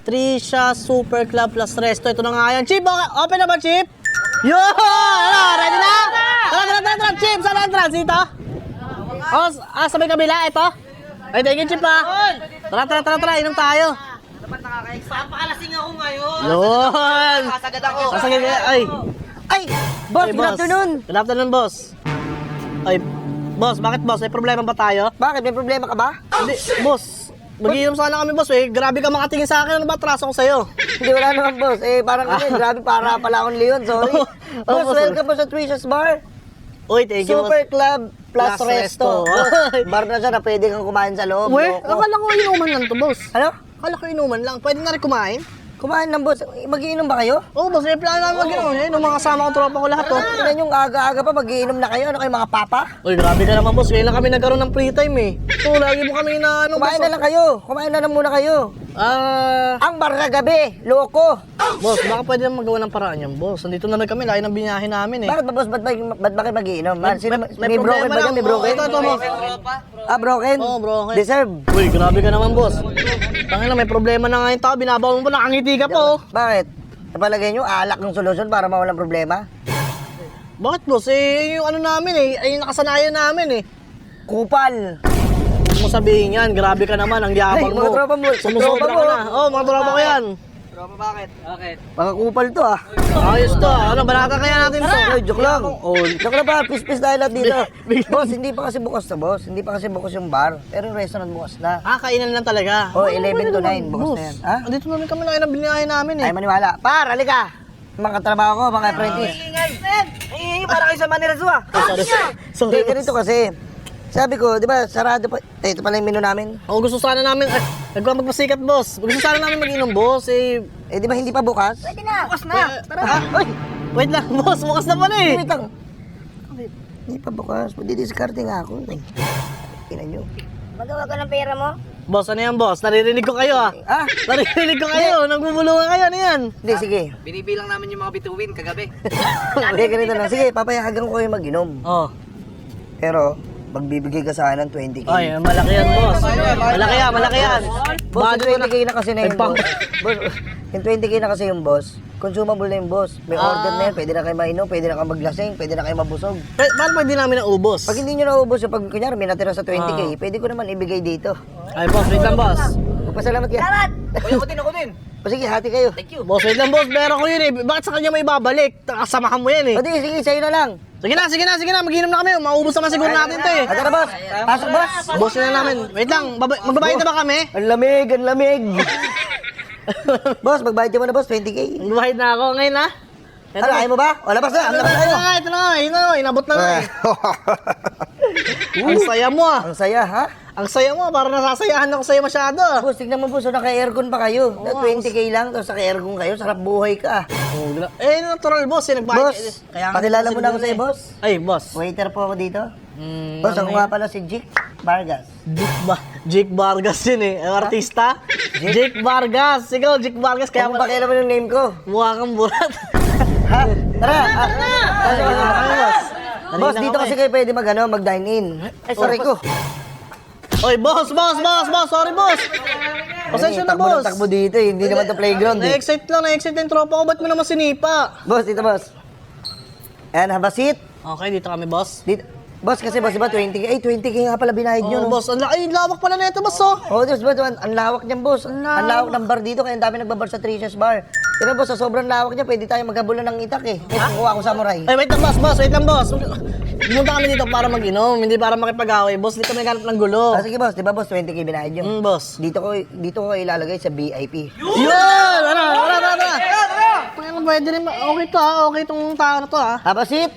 Trisha Super Club Plus Resto. Ito na nga yan. Chip, open na ba, Chip? Yo! Ano, ready na? Tara, Chip. Saan ang entrance? Dito? Oh, sa may kabila, ito? Ay, thank you, Chip, ha? Tara, inom tayo. Dapat nakaka-exam. Pakalasing ako ngayon. Yun! Sasagad ako. Sasagad ka, ay. Ay! Boss, Ay, good afternoon. Good afternoon, boss. Ay, boss, bakit boss? May problema ba tayo? Bakit? May problema ka ba? Hindi, boss. Mag-iinom sana kami, boss, eh. Grabe ka makatingin sa akin. Ano ba atraso ko sa'yo? Hindi, wala naman, boss. Parang kasi, grabe, para pala akong leon. Sorry. Boss, boss. welcome po sa Trisha's Bar. Uy, thank you, boss. Super Club Plus Plus Resto. Resto. Bar na siya na pwede kang kumain sa loob. Uy, Loko. akala ko inuman lang to, boss. Ano? Akala ko inuman lang. Pwede na rin kumain? Kumain lang, boss. Magiinom ba kayo? Oo, boss. May plano namin mag-inom. Eh, nung mga kasama kong tropa ko lahat, oh. Tingnan yung aga-aga pa, magiinom na kayo. Ano kayo, mga papa? Uy, grabe ka naman, boss. Ngayon lang kami nagkaroon ng free time, eh. So, lagi mo kami na, ano, Kumain boss, na lang kayo. Kumain na lang muna kayo. Ang bar kagabi, loko. Boss, baka pwede naman magawa ng paraan yan, boss. Nandito na rin kami, layo ng binahe namin, eh. Bakit ba, boss? Ba't ba kayo magiinom? May broken ba lang. dyan? May broken? Ito, boss. Ah, broken? Oo, broken. Deserve. Uy, grabe ka naman, boss. Tangina, may problema na nga yung tao. Binabaw mo pa, nakangiti ka po. Bakit? Napalagay nyo, alak ng solusyon para mawalang problema? Bakit, boss? Eh, yung ano namin, eh. Ay, yung nakasanayan namin, eh. Kupal. Huwag mo sabihin yan. Grabe ka naman. Ang Ay, yabang mga mo. tropa mo. Sumusobra Tropa mo. ka na. Oo, mga tropa ko yan. Tropa, bakit? Bakit? Baka kupal to ah. Ayos to. Ano, balata kaya natin to. Ay, joke lang. Oh, Joke lang pa, pis-pis tayo lahat dito. Big- Boss, hindi pa kasi bukas na, boss. Hindi pa kasi bukas yung bar. Pero yung restaurant bukas na. kainan lang talaga. Oh, 11 to 9, bukas Boss, na yan. Ha? andito na rin kami na ng binahe namin, eh. Ay, maniwala. Par, halika. Mga katrabaho ko, mga apprentice. Ay, para kayo sa Manila Zoo ah. Sorry, Hindi, ganito kasi. Sabi ko, di ba, sarado pa. Ito pala yung menu namin. Ako gusto sana namin, magpasikat, boss. Gusto sana namin mag-inom, boss. Eh, Di ba hindi pa bukas? Pwede na. Bukas na. tara. Ay, wait lang, boss. Bukas na pala, eh. Wait lang. Hindi pa bukas. Didiscarte nga ako. Ay, tingnan nyo. Magawa ka ng pera mo? Boss, ano yan, boss? Naririnig ko kayo, ah. Ah, Naririnig ko kayo. Nagbubulungan kayo. Ano yan? hindi, sige. Binibilang namin yung mga bituin kagabi. Hindi, ganito lang. Sige, papayagan ko kayo mag-inom. Oh. Pero, magbibigay ka sa akin ng 20k. Ay, malaki yan, boss. Malaki yan. Boss, Bago yung na. 20k na kasi na yung boss. Boss, yung 20k na kasi yung boss. Consumable na yung boss. May order na yan. Pwede na kayo mainom, pwede na kayo maglasing, pwede na kayo mabusog. Paano pwede namin naubos? Pag hindi nyo naubos yung pag kunyari may natira sa 20k, pwede ko naman ibigay dito. Ay, boss, wait lang, boss. Magpasalamat ka. Salamat! Ako din. O sige, hati kayo. Boss, wait lang, boss. Meron ko yun, eh. Bakit sa kanya may babalik? Kasamahan mo yan, eh. O di, sige, sa'yo na lang. Sige na. Mag-inom na kami. Maubos naman siguro natin to, eh. O tara, boss. Pasok, boss. Boss na namin. Wait lang, magbabayad na ba kami? Ang lamig, ang lamig. Boss, magbayad ka muna, boss. 20k. Magbabayad na ako ngayon, ha? Ano, ayaw mo ba? O, labas na. Ang labas na kayo. Ito na, inabot na nga, eh. Ang saya mo, ah. Ang saya, ha? Ang saya mo, parang nasasayahan ako sa'yo masyado, ah. Boss, tignan mo, boss. Naka-aircon pa kayo. 20k lang, tapos naka-aircon kayo. Sarap buhay ka. Natural, boss, eh. Nagbayad. Boss, pakilala mo na ako sa'yo, boss. Ay, boss. Waiter po ako dito. Boss, ako nga pala si Jake Vargas. Jake Vargas yun, eh. Ang artista. Jake Vargas. Ikaw, Jake Vargas. Kaya Kaya mo pakilala mo yung name ko. mukha kang burat. Ha? Tara! Boss, boss, dito ako, kasi kayo pwede mag-dine in. Ay, sorry ko. Oy, boss. Sorry, boss. Pasensya na, boss. Takbo dito eh. Hindi naman to playground eh. Na-excite yung tropa ko. Ba't mo naman sinipa? Boss, dito boss. Ayan, have a seat. Okay, dito kami, boss. Dito. Boss, kasi boss, diba 20k? Ay, 20k nga pala binayad nyo, Oh, no? boss. Ay, lawak pala na ito, boss, oh. Oh, boss, ang lawak niyan, boss. Ang lawak ng bar dito, kaya ang dami nagbabar sa Trisha's Bar. Diba, boss, sa sobrang lawak niya, pwede tayo maghabulan ng itak eh. Eh, kukuha ko samurai. Ay, wait lang, boss. Wait lang, boss. Pumunta kami dito para mag-inom, hindi para makipag-away. Boss, dito kami ganap ng gulo. Ah, sige, boss, diba, boss, 20k binayad nyo? Boss. Dito ko ilalagay sa VIP. Yun! Tara! Panginoon, pwede rin. Okay to, ha? Okay itong tao na to, ha? Have a seat.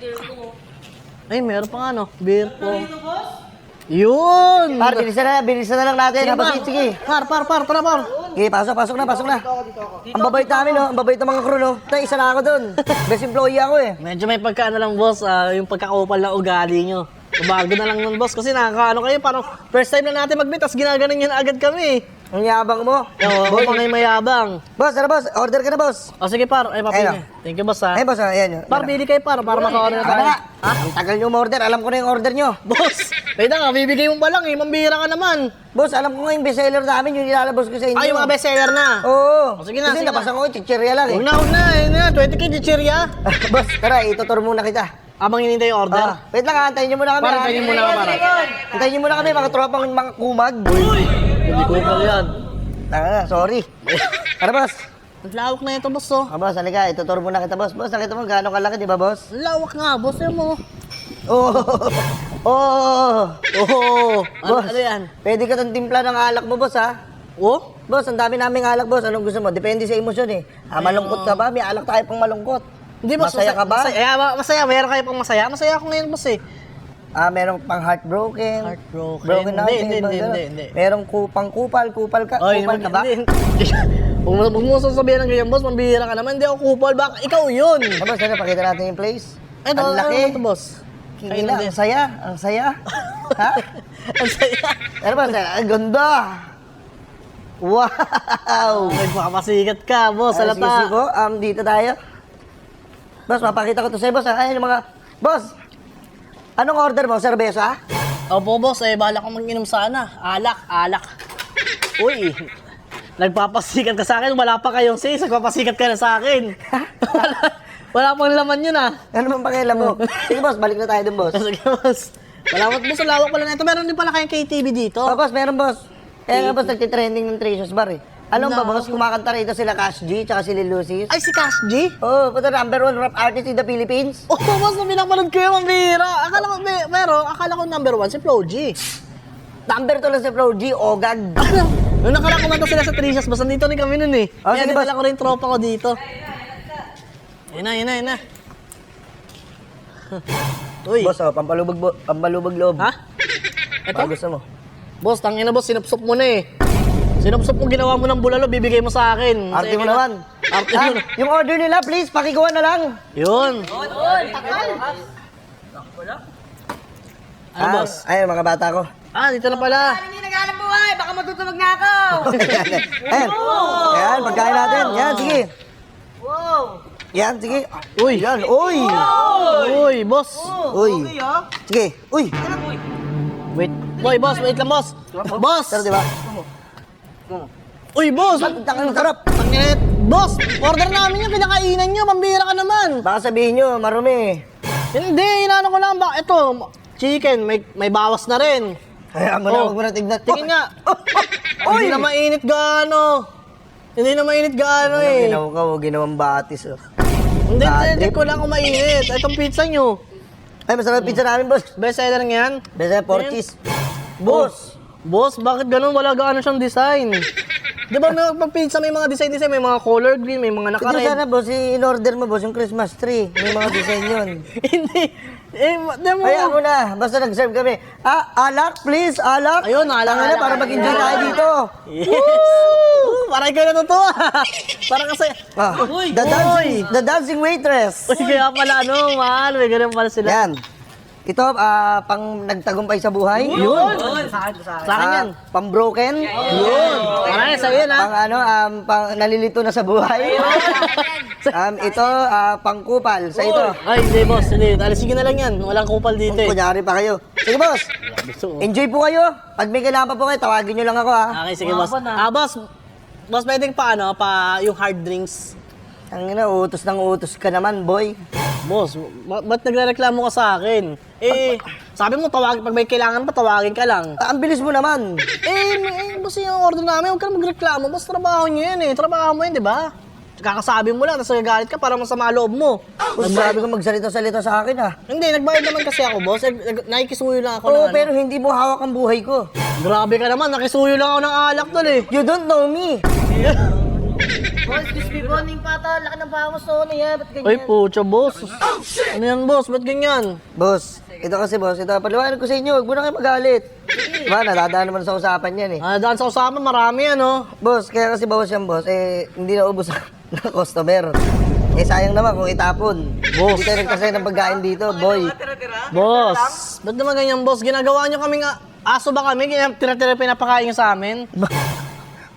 Ay, meron pa nga, no? Beer po. Yun! Par, bilisan na lang natin. Have a seat, sige. Tara, par. Okay, pasok na. Ang babait namin, no? Ang babait ng mga crew, no? Tay, isa na ako dun. Best employee ako, eh. Medyo may pagkaano lang, boss, yung pagkakupal na ugali nyo. Bago na lang nun, boss, kasi nakakaano kayo, parang first time na natin mag-meet, tapos ginaganon nyo na agad kami. Ang yabang mo. Yo, Boy. mga mayabang. Boss, ano boss? Order ka na, boss. O sige par, ay papili. Ayun. Thank you boss ha. Ay, boss, ayan yun. Par, pili kayo para maka-order na Ano tayo. nga? Ang tagal nyo order. Alam ko na yung order nyo. Boss, wait na nga, bibigay mo pa lang eh, mambira ka naman. Boss, alam ko nga yung bestseller namin, yung nilalabas ko sa inyo. Ay, yung mga bestseller na. Oo. O, sige na, Kasi sige napasa ko yung chichirya lang eh. Huwag na, yun na, 20k chichirya. Boss, tara, itutur muna kita. Abang hinintay yung order. Wait lang, antayin nyo muna kami. Para, antayin muna kami, para. Antayin nyo muna kami, mga tropang mga kumag. Hindi ko pa yan. Tanga, sorry. Tara, boss. Ang lawak na ito, boss, oh. Boss, halika, itutur muna kita, boss. Boss, nakita mo gaano kalaki, di ba, boss? Ang lawak nga, boss, yan mo. Oo. Oo. Oh, Boss, ano yan? pwede ka tong timpla ng alak mo, boss, ha? Oh? Boss, ang dami naming alak, boss. Anong gusto mo? Depende sa emosyon, eh. Malungkot ka ba? May alak tayo pang malungkot. Hindi, boss, Masaya ka ba? Masaya, meron kayo pang masaya. Masaya ako ngayon, boss, eh. Merong pang heartbroken. Heartbroken. Broken Hindi, hearted, hindi, mga hindi, ganun. hindi. Merong kupang kupal ka. Oy, Kupal ka ba? Huwag mo sasabihin ng ganyan, boss. Mambihira ka naman. Hindi ako kupal. Baka ikaw yun. Boss, ano, pakita natin yung place. Ito, Ang laki. ano ito, boss? Kingina, ang saya. Ang saya. Ha? Ang saya. Ano ba? Ang ganda. Wow. Ay, makapasikat ka, boss. Sige, sige Salata. ko. Dito tayo. Boss, mapakita ko to sa'yo, boss. Ayun, mga... Boss, anong order mo? Serbesa? Opo, boss. Eh, bahala kong mag-inom sana. Alak. Uy, nagpapasikat ka sa akin. Wala pa kayong sis. Nagpapasikat ka na sa akin. wala pang laman yun, ah. Ano bang pakialam mo? Sige, boss. Balik na tayo dun, boss. Sige, boss. Salamat, boss. Ang lawak pala na ito. Meron din pala kayong KTV dito. Boss, meron, boss. Kaya nga, boss, nagtitrending ng Treasures Bar, eh. Alam ba, boss, kumakanta rito sila Cash G, tsaka si Lil Lucis. Ay, si Cash G? Oh, puto, number 1 rap artist in the Philippines. Oh, boss, nung pinapanood ko yung mambira. Akala ko number 1 si Flo G. Number 2 lang si Flo G, Ogag. Nung nakala kumanta sila sa Tricias, basta dito rin kami nun eh. Oh, Kaya sige, dinala boss. ko rin tropa ko dito. Yun na. Uy. Boss, oh, pampalubag loob. Ha? Ito? Baka gusto mo. Boss, tangina boss, sinupsop mo na eh. Sinupsop mo, ginawa mo ng bulalo, bibigay mo sa akin. Arte mo Sige na. naman. Arte Ah, mo na. yung order nila, please, pakikuha na lang. Yun. Ano boss? Ayun, mga bata ko. Dito na pala. Hindi nag-alam buhay, baka matutulog na ako. Ayun. Yan, pagkain natin. Yan, sige. Yan, sige. Uy. Yan, uy. Uy, boss. Uy. Sige, uy. Wait. Boy, boss, wait lang, boss. Boss. Sarap, di ba? Uy, boss. Ang sarap. Pangit. Boss, order namin yung pinakainan nyo. Pambira ka naman. Baka sabihin nyo, marumi. Hindi, inaano ko lang ba? Ito, chicken, may bawas na rin. Kaya mo na, huwag mo na tignan. Tingin nga. Hindi na mainit gaano. Hindi na mainit gaano eh. Ginawa ka, huwag ginawang batis. Oh. Hindi, Bad check ko lang kung mainit. Itong pizza nyo. Ay, masarap pizza namin, boss. Best seller nga yan. Besa, Portis. Boss, bakit ganun? Wala gaano siyang design. Di ba pag pizza may mga design, may mga color green, may mga Ito naka-red. sana, boss, in-order mo, boss, yung Christmas tree. May mga design yun. Hindi. Di mo. Ay, ako na. Basta nag-serve kami. Alak, please, alak. Ayun, alak, Tangina, alak. para mag-enjoy tayo dito. Yes! Para ikaw natutuwa. Para kasi... The dancing waitress. Uy, kaya pala mahal. May ganun pala sila. Yan. Ito, pang nagtagumpay sa buhay. Yun. Sa akin yan. Pang broken. Yun. Para sa iyo na. Pang nalilito na sa buhay. Ito, pang kupal. Sa ito. Ay, hindi boss. Hindi. Alisigin na lang yan. Walang kupal dito eh. Kunyari pa kayo. Sige, boss. Enjoy po kayo. Pag may kailangan pa po kayo, tawagin nyo lang ako, ha. Okay, sige boss. Boss. Boss, pwedeng pa yung hard drinks. Ang ina, utos ng utos ka naman, boy. Boss, ba't nagrereklamo ka sa akin? Sabi mo, pag may kailangan pa, tawagin ka lang. Ang bilis mo naman. Boss, yung order namin, huwag ka na magreklamo. Boss, trabaho nyo yan eh. Trabaho mo yun, di ba? Kakasabi mo lang, tapos nagagalit ka para masama loob mo. Boss, grabe ka magsalita-salita sa akin, ha. Hindi, nagbayad naman kasi ako, boss. Nakikisuyo lang ako Oo, ng pero hindi mo hawak ang buhay ko. Grabe ka naman, nakisuyo lang ako ng alak tol eh. You don't know me. Boss, crispy bonding pa ito. Laki ng bawas to niya. Ba't ganyan? Ay, pucha, boss. Ano yan, boss? Ba't ganyan? Boss, ito kasi, boss. Ito, paliwanag ko sa inyo. Huwag mo na kayo magalit. Diba, nadadaan naman sa usapan yan, eh. Daan sa usapan, marami ano. Boss, kaya kasi bawas yan, boss. Hindi na ubos ng customer. Sayang naman kung itapon. Boss. Hindi tayo nagkasaya ng pagkain dito, boy. Boss, ba't naman ganyan, boss? Ginagawa nyo kaming aso ba kami? Kaya tira-tira pinapakain nyo sa amin?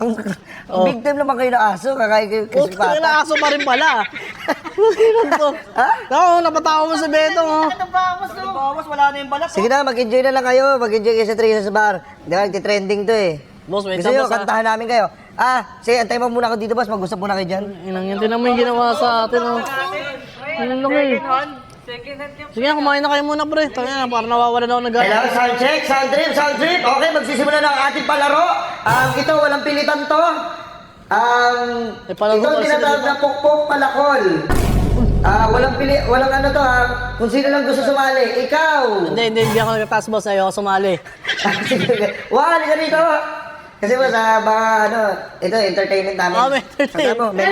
Ang big time naman kayo na aso, kakain kayo kasi Puta na pata. aso pa rin pala. Ano to? Oo, napatawa mo si Beto. Oh. Bawas, wala na yung balat. Sige na, mag-enjoy na lang kayo. Mag-enjoy kayo sa Trisa's Bar. Di ba, nagtitrending to eh. Boss, wait Gusto lang, nyo, boss. kantahan namin kayo. Sige, antay mo muna ako dito, boss. Mag-usap muna kayo dyan. Inang yan, tinan mo yung ginawa sa atin. Oh. Ano laki? Sige, kumain na kayo muna, pre. Tangina, parang nawawala na ako ng gana. Kailangan sound check, sound trip. Okay, magsisimula na ang ating palaro. Ito, walang pilitan to. palaro Ito pa tinatawag na pukpok palakol. Walang ano to kung sino lang gusto sumali. Ikaw! Hindi ako nagtataas, boss. Ayoko sumali. Sige. Wow, halika dito. Kasi boss, baka ito entertainment namin. May entertainment. Alam mo, may-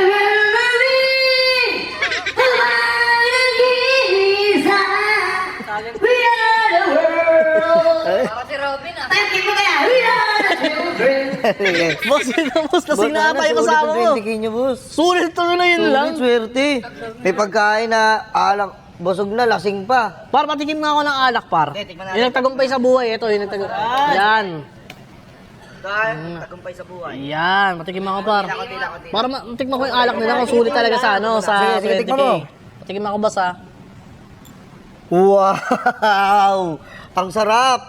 Boss, yun na, boss. Lasing na ata yung kasama mo. 20k nyo, boss. Sulit to na yun lang. Swerte. May pagkain na alak, busog na, lasing pa. Par, patikim nga ako ng alak, par. Yung nagtagumpay sa buhay. Ito, yung nagtagumpay. Yan. Tagumpay sa buhay. Yan, matikim ako, par. Para matikman ko yung alak nila kung sulit talaga sa sa Sige, 20k. tikman mo. Patikim ako, boss, ha. Wow! Ang sarap!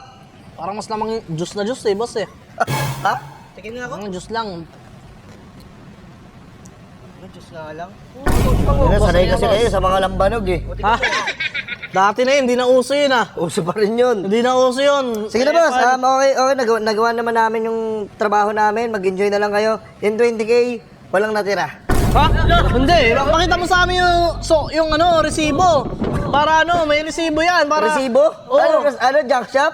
Parang mas lamang juice na juice, boss, eh. Ha? Tingin nga ako. Juice lang. Diyos nga lang. Sanay kasi boss. kayo sa mga lambanog eh. Ha? Dati na yun, hindi na uso yun, ha. Uso pa rin yun. Hindi na uso yun. Sige na boss, okay, nagawa naman namin yung trabaho namin, mag-enjoy na lang kayo. Yung 20k, walang natira. Ha? Hindi. Pakita mo sa amin yung resibo. Para may resibo yan. Para... Resibo? Oo. Ano, junk shop?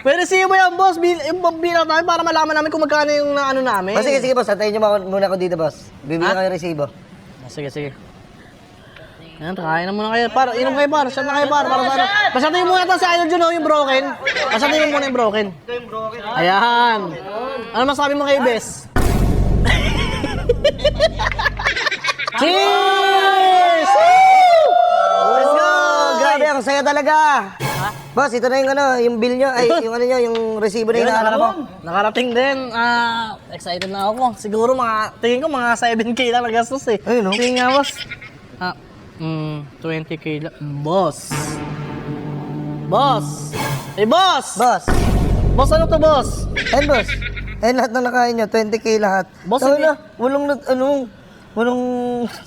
May resibo yan, boss. Yung bilang namin para malaman namin kung magkano yung namin. Sige boss, antayin nyo muna ako dito boss. Bibigyan kayo resibo. Sige. Ayan, kain na muna kayo. Par, inom kayo, par. Shot na kayo, par. Para sana. Pasatin mo muna ito si Idol Juno, yung broken. Pasatin mo muna yung broken. Ito yung broken. Ayan. Ano masabi mo kay Bes? Cheers! Let's go! Grabe, ang saya talaga. Boss, ito na yung bill nyo, yung resibo na hinahanap mo. Nakarating din. Excited na ako. Siguro tingin ko mga 7k lang nagastos eh. Ayun, no? Tingin nga, boss. 20k lang. Boss. Hey, boss! Boss, Boss, ano to, boss? ayun boss. Ayun lahat ng nakain nyo, 20k lahat. Boss, Tawag hindi- na, walang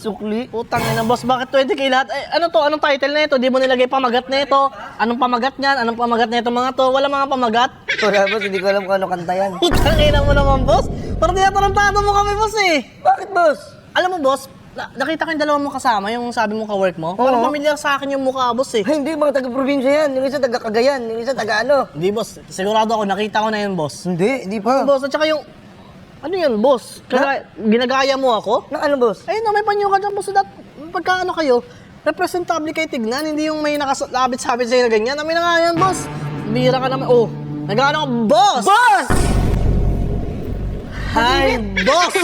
sukli. Putang ina, boss. Bakit 20k lahat? Ano to? Anong title na ito? Di mo nilagay pamagat na ito? Anong pamagat niyan? Anong pamagat na ito mga to? Wala mga pamagat? Wala boss, hindi ko alam kung ano kanta yan. Putang ina mo naman, boss. Parang tinatarantado mo kami, boss eh. Bakit boss? Alam mo, boss, nakita ko yung dalawa mo kasama, yung sabi mo ka-work mo. Parang Oo. familiar sa akin yung mukha, boss eh. Ay, hindi, mga taga-probinsya yan. Yung isa taga-Cagayan, yung isa taga-ano. Hindi, boss. Sigurado ako, nakita ko na yun, boss. Hindi pa. Boss, at saka yung... Ano yun, boss? Kaya ginagaya mo ako? Na ano boss? Ayun na, may panyo ka dyan, boss. Pagka ano kayo, representable kayo tignan, hindi yung may nakasalabit-sabit sa'yo na ganyan. Amin na nga yan, boss. Bira ka naman. Oh, nag-ano ka, boss! Boss! Hi, boss!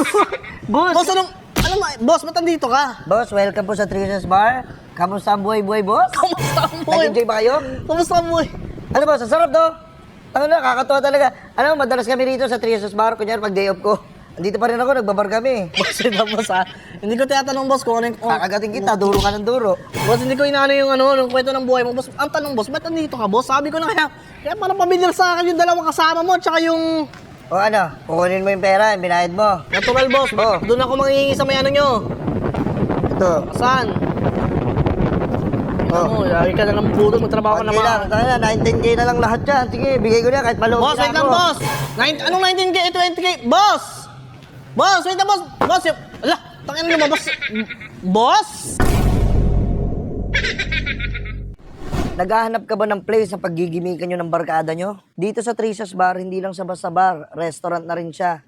Boss! Boss, boss, ba't nandito ka? Boss, welcome po sa Trisa's Bar. Kamusta ang buhay-buhay, boss? Kamusta ang buhay? Nag-enjoy ba kayo? Kamusta ang buhay? Ano boss, ang sarap to. Ano na, kakatuwa talaga. Ano, madalas kami rito sa Trisa's Bar. Kunyari, pag day off ko. Andito pa rin ako, nagbabar kami. Boss, ito, boss, ha? Hindi ko tinatanong, boss, kung ano yung... Kakagating kita, duro ka ng duro. Boss, hindi ko inaano yung yung kwento ng buhay mo. Boss, ang tanong, boss, ba't nandito ka, boss? Sabi ko na kaya parang pamilyar sa akin yung dalawang kasama mo, tsaka yung... O ano, kukunin mo yung pera, yung binayad mo. Natural, boss. Oh. Doon ako manghihingi sa may ano nyo. Ito. Saan? Oh. Lagi ka na lang puro, magtrabaho ka na Okay lang, mga... tayo na, 19k na lang lahat yan. Sige, bigay ko na kahit malungkot Boss, wait lang, boss! Anong 19k, 20k? Boss! Boss, wait lang, boss! Boss, ala, tangin na lumabas. Boss! Naghahanap ka ba ng place na paggigimikan nyo ng barkada nyo? Dito sa Trisa's Bar, hindi lang sa basta bar, restaurant na rin siya.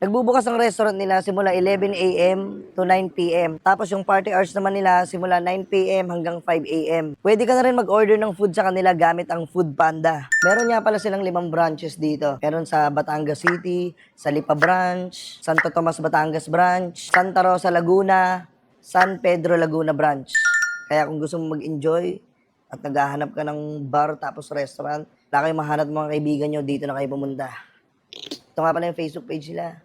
Nagbubukas ang restaurant nila simula 11 a.m. to 9 p.m. Tapos yung party hours naman nila simula 9 p.m. hanggang 5 a.m. Pwede ka na rin mag-order ng food sa kanila gamit ang Food Panda. Meron nga pala silang 5 branches dito. Meron sa Batangas City, sa Lipa Branch, Santo Tomas Batangas Branch, Santa Rosa Laguna, San Pedro Laguna Branch. Kaya kung gusto mo mag-enjoy at naghahanap ka ng bar tapos restaurant, wala kayong mahanap mga kaibigan nyo, dito na kayo pumunta. Ito nga pala yung Facebook page nila.